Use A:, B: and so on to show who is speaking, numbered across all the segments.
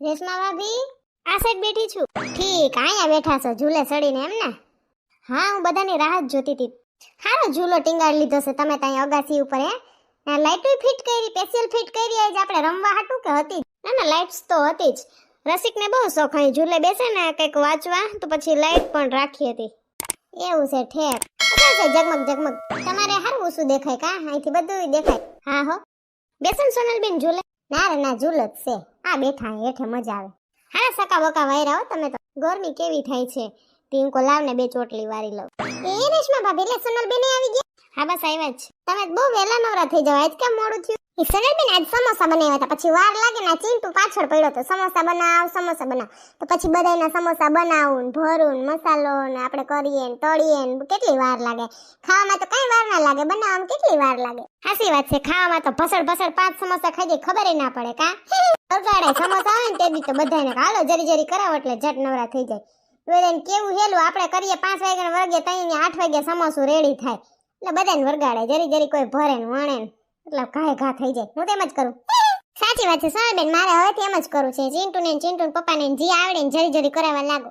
A: રેશમા ભાભી આ સાઈડ બેઠી છું. ઠીક, અહીંયા બેઠા છો ઝૂલે ચડીને એમ ને? હા, હું બધાની રાહ જ જોતી હતી. હારો ઝૂલો ટીંગાડી લીધો છે તમે ત્યાં અગાસી ઉપર હે? આ લાઈટો ફિટ કરી, સ્પેશિયલ ફિટ કરી આજ આપણે રમવા હાટું કે હતી? ના લાઇટ્સ તો હતી જ. રસિકને બહુ શોખ અહીં ઝૂલે બેસે ને કંઈક વાંચવા, તો પછી લાઈટ પણ રાખી હતી. એવું છે ઠેક. છે ઝગમગ ઝગમગ. તમારે હારું શું દેખાય કા? અહીંથી બધું દેખાય. હા હો. બેસન સોનલબેન ઝૂલે? ના રે ના, ઝૂલ જ છે. આ બેઠા હેઠે મજા આવે. હા સકા બકા વાયરા હો તમે તો. ગરમી કેવી થાય છે. ટીંકો લાવને બે ચોટલી વારી લઉં. એ રેશમા ભાભી એટલે સોનલબેન આવી ગયા? હા બસ આવ્યા જ. તમે બહુ વહેલા નવરા થઈ જાવ. આજ કેમ મોડું થયું? એ સોનલબેન આજ સમોસા બનાવ્યા હતા. પછી વાર લાગે ને ચીંટુ પાછળ પડ્યો તો સમોસા બનાવ. તો પછી બધાયના સમોસા બનાવું, ભરું, મસાલો ને આપણે કરીએ ને તળીએ ને કેટલી વાર લાગે. ખાવામાં તો કઈ વાર ના લાગે, બનાવવામાં કેટલી વાર લાગે. હાસી વાત છે, ખાવામાં તો ભસડ 5 સમોસા ખાઈ જાય ખબર ના પડે કા? વગાડે સમોસા આવે ને તે દી તો બધાને હાલો જરી કરાવો એટલે ઝટ નવરા થઈ જાય. બધાને કેવું હેલું આપણે કરીએ 5 વાગ્યાના વર્ગે તઈ 8 વાગ્યા સમોસું રેડી થાય. એટલે બધાને વગાડે જરી કોઈ ભરે ને વણે ને એટલે ઘા થઈ જાય. હું તેમ જ કરું. સાચી વાત છે સોનલબેન, મારે હવેથી એમ જ કરું છે. ચિંટુ પપ્પાને જી આવડે ને જરી કરાવવા લાગો.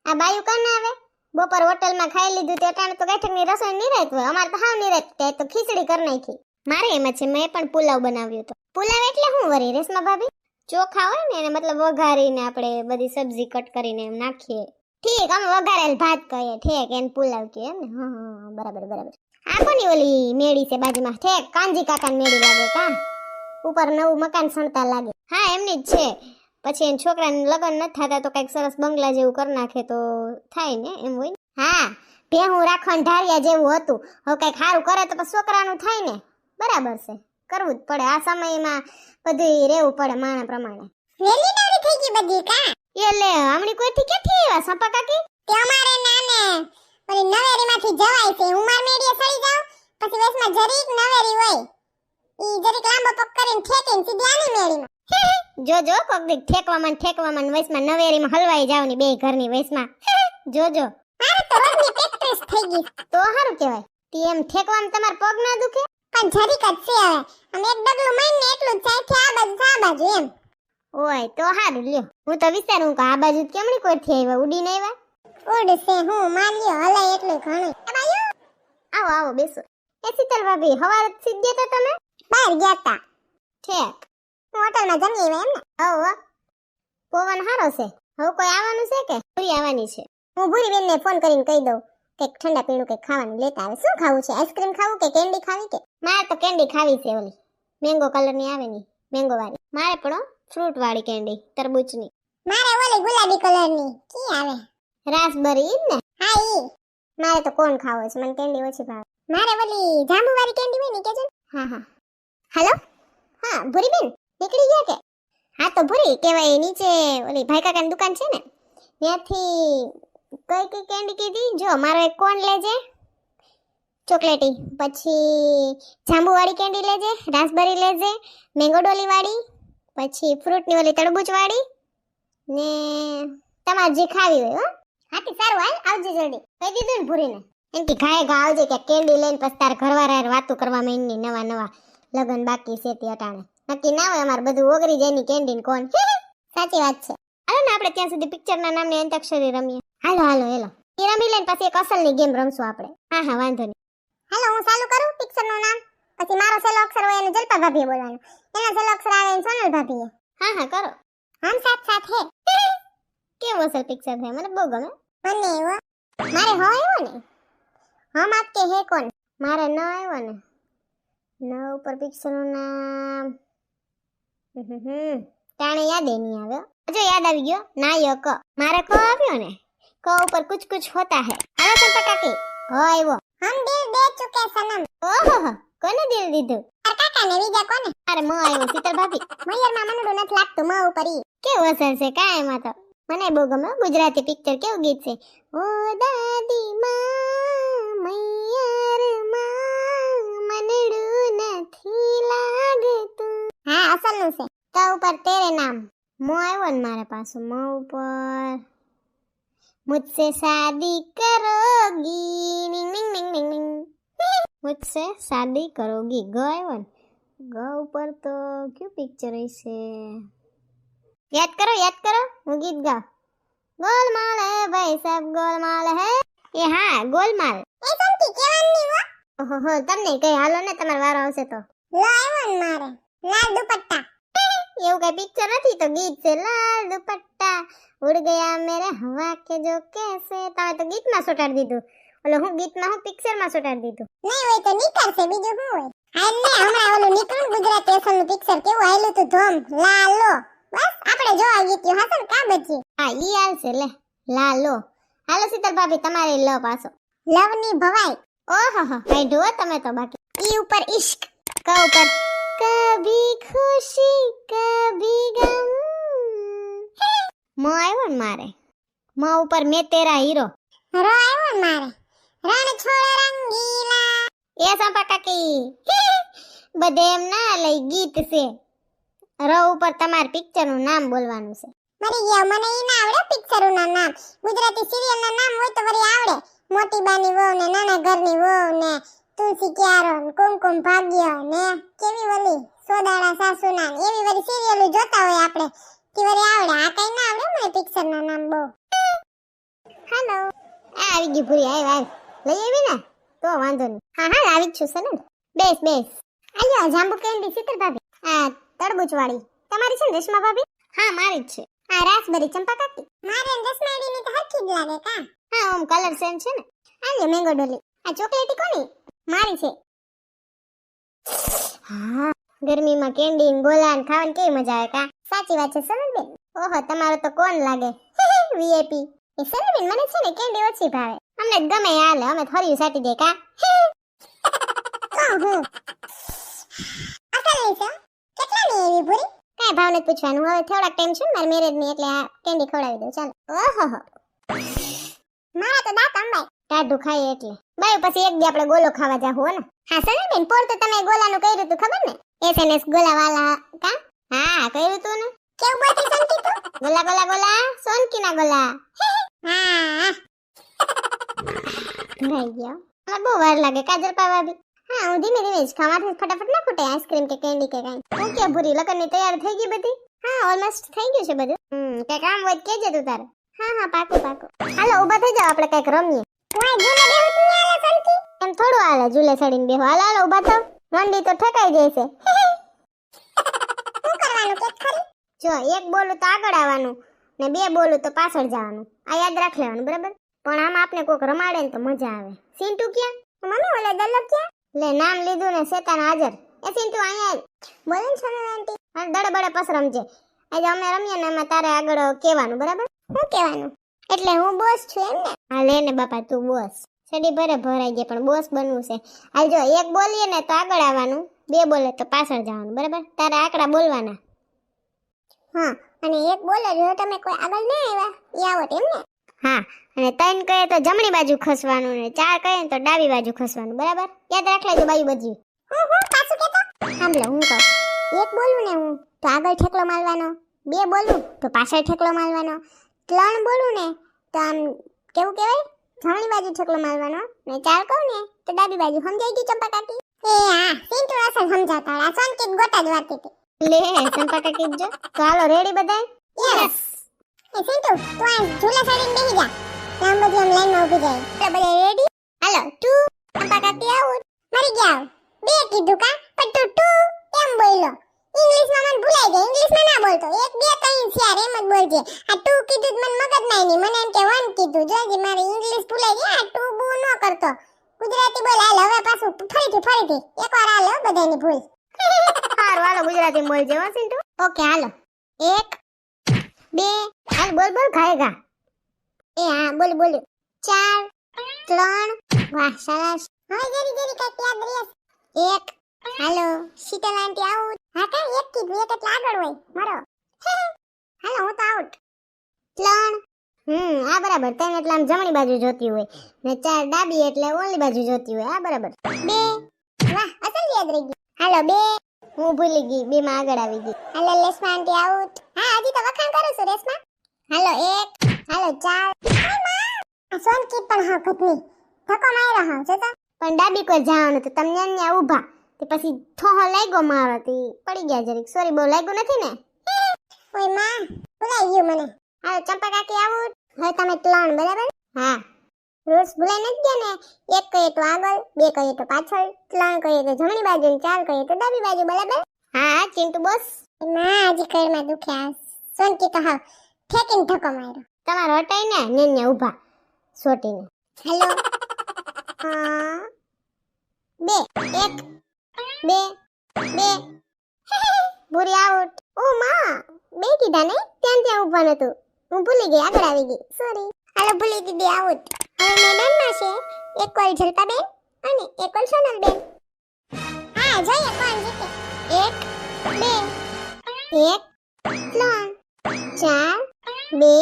A: આ બાયુ કાન ના આવે? બપોર હોટલમાં ખાઈ લીધું તે અટાણે તો ગાંઠકની રસોઈ નિરાત હોય. અમારે તો હાવ નિરાત તે તો ખીચડી કરી નાખી. મારે એમ જ છે, મેં પણ પુલાવ બનાવ્યો હતો. પુલાવ એટલે શું વરી રેશમા ભાભી? ચોખા હોય ને એને મતલબ વઘારીને આપણે બધી સબ્જી કટ કરીને એમ નાખીએ. ઠીક, અમે વઘારેલ ભાત કહીએ. ઠેક એને પુલાવ કહે એમ ને? હા બરાબર. આ કોની ઓલી મેળી છે બાજુમાં? ઠેક કાંજી કાકાની મેળી લાગે કા? ઉપર નવું મકાન સણતા લાગે. હા એમની જ છે. પછી એન છોકરાને લગ્ન ન થતા તો કઈક સરસ બંગલા જેવું કરી નાખે તો થાય ને એમ હોય. હા ભેહું રાખવાનું ઢારિયા જેવું હતું. હવે કઈક સારું કરે તો પછી છોકરાનું થાય ને. બરાબર છે, કરવું જ પડે. આ સમયમાં બધું રહેવું પડે માણા પ્રમાણે. વેલી નવરી થઈ ગઈ બધી કા? એ લે હમણી કોઈથી ક્યાંથી આવ્યા સંપા કાકી? તે અમારે નાને ઓલી નવેરીમાંથી જવાય છે. હું માર મેડીએ સડી જાઉં પછી વેસમાં જરીક નવેરી હોય ઈ જરીક લાંબો પગ કરીને ઠેકીને સીધી આની મેળીમાં. જોજો કોક દી ઠેકવામાં વૈસમાં નવેરીમાં હલવાઈ જાવની બે ઘરની વૈસમાં. જોજો. મારે તો રોજની પ્રેક્ટિસ થઈ ગઈ. તો સારું કહેવાય. તી એમ ઠેકવામાં તમાર પગ ના દુખે? પણ જરીક જ છે હવે. આમ એક ડગલું મારીને એટલું જ થાય છે આ બાજુ એમ. ઓય તો સારું લ્યો. હું તો વિચારું કે આ બાજુ કેમણી કોઈથી આવ્યા? ઉડીને આવ્યા? ઉડશે હું માન લ્યો હલાય એટલું ઘણું. એ બાયુ આવો બેસો. એ શીતલ ભાભી હવાર સીધ ગયા તા તમે? બહાર ગયા તા. ઠેક. હોટલમાં જમી આવ્યા એમ ને? હવ. પવન હારો છે. હવે કોઈ આવવાનું છે કે ભૂરી આવવાની છે? હું ભૂરી બેનને ફોન કરીને કહી દઉં કે ઠંડા પીણું કે ખાવાનું લેતા આવે. શું ખાવું છે? આઈસ્ક્રીમ ખાવું કે કેન્ડી ખાવી કે? મારે તો કેન્ડી ખાવી છે ઓલી મેંગો કલરની આવે ની મેંગો વાળી. મારે પણ ફ્રૂટ વાળી કેન્ડી તરબૂચની. મારે ઓલી ગુલાબી કલરની કી આવે રાસબરી ઈ ને? હા ઈ. મારે તો કોણ ખાવો છે, મને કેન્ડી ઓછી ભાવે. મારે ઓલી જાંબુ વાળી કેન્ડી હોય ને કેજો. હા. હેલો. હા ભૂરી બેન નીકળી ગયા કે? હા તો ભૂરી કેવાય નીચે ઓલી ભાઈ કાકાની દુકાન છે ને ત્યાંથી કઈ કેન્ડી કીધી? જો મારો એક કોણ લેજે ચોકલેટી, પછી જાંબુ વાળી કેન્ડી લેજે, રાસબરી લેજે, મેંગો ડોલી વાળી, પછી ફ્રૂટની ઓલી તરબૂચ વાળી ને તમારે જે ખાવી હોય. હો હાથી સારું હાલ આવજે જલ્દી. કહી દીધું ને ભૂરીને એમ કે ઘાય ઘા આવજે કે કેન્ડી લઈને પછી તાર ઘરવાળા વાતો કરવા માંડની નવા લગન બાકી છે તે અટાણે નક્કી ના હોય અમાર બધું ઓગરી જાય ની કેન્ડીન કોણ. સાચી વાત છે. હાલો ને આપણે ત્યાં સુધી પિક્ચરના નામની અંતાક્ષરી રમીએ. હાલો એ રમી લઈને પછી એક અસલની ગેમ રમશું આપણે. હા વાંધો નહીં. હાલો હું ચાલુ કરું પિક્ચરનું નામ. પછી મારો છેલ્લો અક્ષર હોય એને જલપા ભાભીએ બોલવાનો, એનો છેલ્લો અક્ષર આવે એને સોનલ ભાભીએ. હા કરો. હમ સાથ હે. કેવું અસલ પિક્ચર છે, મને બહુ ગમે. મને એવો મારે હો આવ્યો ને હમ આપકે હે કોણ. મારે ન આવ્યો ને ન ઉપર પિક્ચરનું નામ તાણે યાદ નહીં આવ્યો. જો યાદ આવી ગયો નાયક. મારે ક આવ્યો ને ક ઉપર કુછ હોતા હે. હાલો સંપા કાકી હો આવ્યો. હમ દિલ દે ચુકે સનમ. ઓહો કોને દિલ દીધું? તાર કાકાને બીજા કોને? અરે મ આવ્યો શીતલ ભાભી. મયરમાં મનડું નથી લાગતું મ ઉપર ઈ. કેવું અસર છે કાય એમાં તો. મને બહુ ગમે ગુજરાતી પિક્ચર. કેવું ગીત છે? ઓ દાદી માં મૈયર માં મનડું નથી લાગતું. હા અસલનું છે. ક ઉપર તેરે નામ. મો આવ્યો ને મારે પાછું મ ઉપર મુझसे शादी करोगी निंग मुझसे शादी करोगी ग આવ્યો ને ગ ઉપર તો કયું પિક્ચર હશે? યાદ કરો હું ગીત ગાઉં. ગોલમાલ હે ભાઈ સાહેબ ગોલમાલ હે. એ હા ગોલમાલ. એ સંતી કેવાની હો. ઓહો તમને કઈ હાલો ને તમારો વારો આવશે તો. લાવન મારે લાલ દુપટ્ટા. એવું કઈ પિક્ચર નથી તો ગીત છે લાલ દુપટ્ટા ઉડ ગયા મેરે હવા કે જો કેસે. તમે તો ગીતમાં સોટાડી દીધું. ઓલો હું ગીતમાં હું પિક્ચરમાં સોટાડી દીધું. નહીં હોય તો નીકળશે બીજું શું હોય. હાલ ને હમણાં ઓલું નીકળ્યું ગુજરાતી એસલનું પિક્ચર કેવું આયલું તું ધોમ લાલો. બસ આપણે જોવા ગીત્યું હાસન કા બચી. હા ઈ હાલશે લે લાલો. હાલો શીતલ ભાભી તમારે લો પાછો. લવની ભવાઈ. ઓહો કઈ ઢો તમે તો બાકી. ઈ ઉપર ઇશ્ક ક ઉપર કભી ખુશી કભી ગમ. મો આવ્યો ને મારે મો ઉપર મેં તેરા હીરો. રો આવ્યો ને મારે રણ છોડ રંગીલા. એ સંપા કાકી બધે એમ ના લઈ ગીત છે. રો ઉપર તમાર પિક્ચર નું નામ બોલવાનું છે. મરી ગયા મને ઈ ના આવડે પિક્ચર નું નામ. ગુજરાતી સિરિયલ ના નામ હોય તો વળી આવડે. મોટી બાની વહુ ને નાના ઘરની વહુ ને તુલસી ક્યારો ને કુમકુમ ભાગ્ય ને કેવી વલી સોદાળા સાસુના એવી વળી સિરિયલ જોતા હોય આપણે કે વળી આવડે. આ કઈ ના આવડે મને પિક્ચર ના નામ બહુ. હેલો આવી ગઈ ભૂરી આવ લઈ આવી ને તો વાંધો નહીં. હા આવી જ છું સને. બેસ આલ્યો જાંબુ કેન્ડી શીતલ ભાભી. આ તરબૂચ વાળી તમારી છે ને રેશમા ભાભી. હા મારી જ છે. આ રાસબરી ચંપા કાકી. મારે રસમાડી ની તો હરખી જ લાગે કા. હા ઓમ કલર સેમ છે ને. આલ્યો મેંગો ડોલી. આ ચોકલેટી કોની મારી છે. હા ગરમીમાં કેન્ડી ને ગોલા ને ખાવાની કેવી મજા આવે કા. સાચી વાત છે સનલબેન. ઓહો તમારો તો કોણ લાગે વીઆઈપી. એ સનલબેન મને છે ને કેન્ડી ઓછી ભાવે. અમને ગમે હાલે અમે થોડી સાટી દે કા. હું અસલ છે કેટલા ની એવી ભૂરી. કાઈ ભાવ નથી પૂછવાનું. હવે થોડાક ટાઈમ છે ને મારા મેરેજ ની એટલે આ કેન્ડી ખવડાવી દઉં ચાલો. ઓહો મારા તો દાંત અંબાઈ ટાઢું ખાય એટલે. બાય પછી એક દી આપણે ગોલો ખાવા જાહો ને. હા સનલબેન પોર તો તમે ગોલાનું કર્યું તું ખબર ને. એસએનએસ ગોલા વાલા કા. હા કર્યું તું ને. કેવું બોલતી સંતી તું. ગોલા ગોલા ગોલા સોનકી ના ગોલા. હા ભાઈ ગયો. મને બહુ વાર લાગે કાજલ પાવાબી. હા હું ધીમે ધીમે જ ખાવાથી ફટાફટ ના ખૂટે આઈસ્ક્રીમ કે કેન્ડી કે કાઈ. હું કે ભૂરી લગનની તૈયારી થઈ ગઈ બધી. હા ઓલમોસ્ટ થઈ ગયું છે બધું. કે કામ હોય કેજે તું તારે. હા પાકું હાલો ઊભા થઈ જાવ આપણે કઈક રમીએ. ઓય ઝૂલે બેહું તું હાલે સંતી. એમ થોડું હાલે ઝૂલે ચડીને બેહો. હાલો ઊભા થાવ. રંડી તો ઠકાઈ જશે. શું કરવાનું કે ખરી. જો એક બોલું તો આગળ આવવાનું ને બે બોલું તો પાછળ જવાનું. આ યાદ રાખ લેવાનું બરાબર. પણ આમ આપને કોક રમાડે ને તો મજા આવે. સિન્ટુ ક્યાં મમ્મી ઓલે દલ્લો ક્યાં. લે નામ લીધું ને શેતાન હાજર. એ સિન્ટુ અહીંયા બોલે ને છોને આંટી. હા દડે બડે પસ રમજે. આજે અમે રમીએ ને એમાં તારે આગળ કહેવાનું બરાબર. શું કહેવાનું એટલે હું બોસ છું એમ ને. હા લે ને બાપા તું બોસ. સડી ભરાઈ જાય પણ બોસ બનવું છે. હાલ જો એક બોલીએ ને તો આગળ આવવાનું બે બોલે તો પાછળ જવાનું બરાબર. તારે આંકડા બોલવાના. હા અને એક બોલે જો તમે કોઈ આગળ ન આવ્યા ઈ આવત એમ ને. હા અને 3 કહે તો જમણી બાજુ ખસવાનું ને 4 કહે તો ડાબી બાજુ ખસવાનું બરાબર. યાદ રાખ લેજો બાજુ બધી. પાછું કેતો સાંભળો હું કહું. એક બોલું ને હું તો આગળ ઠેકલો મારવાનો. બે બોલું તો પાછળ ઠેકલો મારવાનો. 3 બોલું ને તો આમ કેવું કહેવાય જમણી બાજુ ઠેકલો મારવાનો ને 4 કહું ને તો ડાબી બાજુ. સમજાઈ ગઈ ચંપા કાકી. એ હા સિન્ટુ અસલ સમજાવતા આ સંકેત ગોટા જ વાતી હતી. લે ચંપા કાકી જો તો હાલો રેડી બધાય. યસ એ સિન્ટુ તું આ ઝૂલા ચડીને બેહી જા. આમ બધી આમ લાઈનમાં ઊભી જાય. તો બધા રેડી હાલો 2 ચંપા કાકી આવું મરી ગયા. બે કીધું કા પણ તું 2 એમ બોલ્યો. ઇંગ્લિશમાં મને ભૂલાઈ જાય. ઇંગ્લિશમાં ના બોલતો. 1 2 3 4 એમ જ બોલજે. આ 2 કીધું મને મગજ નાઈ ની. મને એમ કે 1 કીધું. જોજે મારે ઇંગ્લિશ ભૂલાઈ ગઈ. આ 2 બુ ન કરતો. ગુજરાતી બોલ હાલ હવે પાછું ફરીથી એકવાર હાલો બધાની ભૂલ. હારું હાલો ગુજરાતી બોલજે હો સિન્ટુ. ઓકે હાલો 1 2 હાલ બોલ ખાએગા. એ હા બોલ 4 3 વાહ શાબાશ. હવે જરી કાઈ યાદ રહેસ. 1 હાલો શીતલ આંટી આઉટ. હા કા 1 કીધું એક એટલે આગળ હોય મારો. હાલો હું તો આઉટ. 3 આ બરાબર. 3 એટલે આમ જમણી બાજુ જોતી હોય ને 4 ડાબી એટલે ઓલી બાજુ જોતી હોય. આ બરાબર. 2 વાહ અસલ યાદ રહી ગઈ. હાલો 2 હું ભૂલી ગઈ. 2 માં આગળ આવી ગઈ. હાલો રેશમા આંટી આઉટ. હા હજી તો વખાણ કરું છું રેશમા. હાલો 1 હાલો 4 આ સોનકી પણ હા ખતની ધક્કો માર્યો હા જતો. પણ ડાબી કોઈ જવાનું તો તમને અહીંયા ઊભા તે પછી થોહો લાગ્યો મારો તે પડી ગયા જરીક. સોરી બહુ લાગ્યું નથી ને. ઓય માં ભૂલાઈ ગયું મને. હાલો ચંપા કાકી આવું. હવે તમે 3 બરાબર? હા. રૂલ્સ ભૂલાઈ નથી ગયા ને? 1 કહીએ તો આગળ, 2 કહીએ તો પાછળ, 3 કહીએ તો જમણી બાજુ અને 4 કહીએ તો ડાબી બાજુ, બરાબર? હા ચિંટુ બોસ. માં હજી કઈમાં દુખ્યા. સોનકી તો હાવ ઠેકીને ધક્કો માર્યો. તમારો હટાઈને ને ઊભા સોટીને. હેલો. 2 1 2 2 ભૂરી આઉટ. ઓ માં 2 કીધા ને? ત્યાં ઊભા નતું. હું ભૂલી ગઈ, આગળ આવી ગઈ. સોરી. હાલો ભૂલી દીધી આઉટ. હવે મેદાનમાં છે એક કોલ જલપાબેન અને એક કોલ સોનલબેન. હા જોઈએ કોણ જીતે. 1 2 1 3 4 2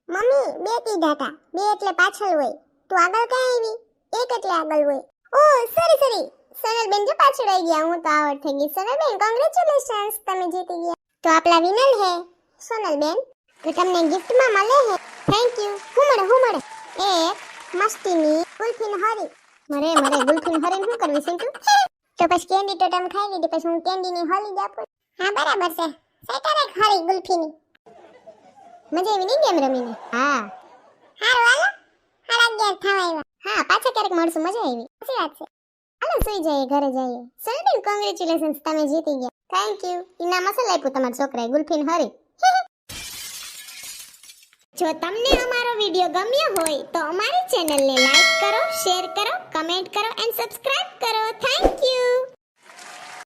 A: મમ્મી 2 કીધા હતા. 2 એટલે પાછળ હોય. તું આગળ ક્યાં આવી? 1 એટલે આગળ હોય. ઓ સોરી સોનલબેન જો પાછળ આવી ગયા. હું તો આઉટ થઈ ગઈ. સોનલબેન કોંગ્રેચ્યુલેશન્સ, તમે જીતી ગયા. તો આપલા વિનર હે સોનલબેન. તો તમને ગિફ્ટમાં મળે હે. Thank you. હું મળે એક મસ્તીની ગુલ્ફીન હરી. મરે ગુલ્ફીન હરીને શું કરવી સિંટુ? તો પછી કેન્ડી તો તમે ખાઈ લીધી, પછી હું કેન્ડીની હોલી જ આપું. હા બરાબર છે. સેટર એક હરી ગુલ્ફીની. મજા આવી નહીં ગેમ રમીને? હા હારું હાલો. 11:30 થવા આવ્યા. હા પાછા ક્યારેક મળશું. મજા આવી. સાચી વાત છે. હાલો સુઈ જઈએ, ઘરે જઈએ. સોનલબેન કોંગ્રેચ્યુલેશન્સ, તમે જીતી ગયા. Thank you. ઇનામ અસલ આપ્યું તમારા છોકરાએ ગુલ્ફીન હરી. જો તમને અમારો વિડિયો ગમ્યો હોય તો અમારી ચેનલને લાઈક કરો, શેર કરો, કમેન્ટ કરો એન્ડ સબસ્ક્રાઇબ કરો. Thank you.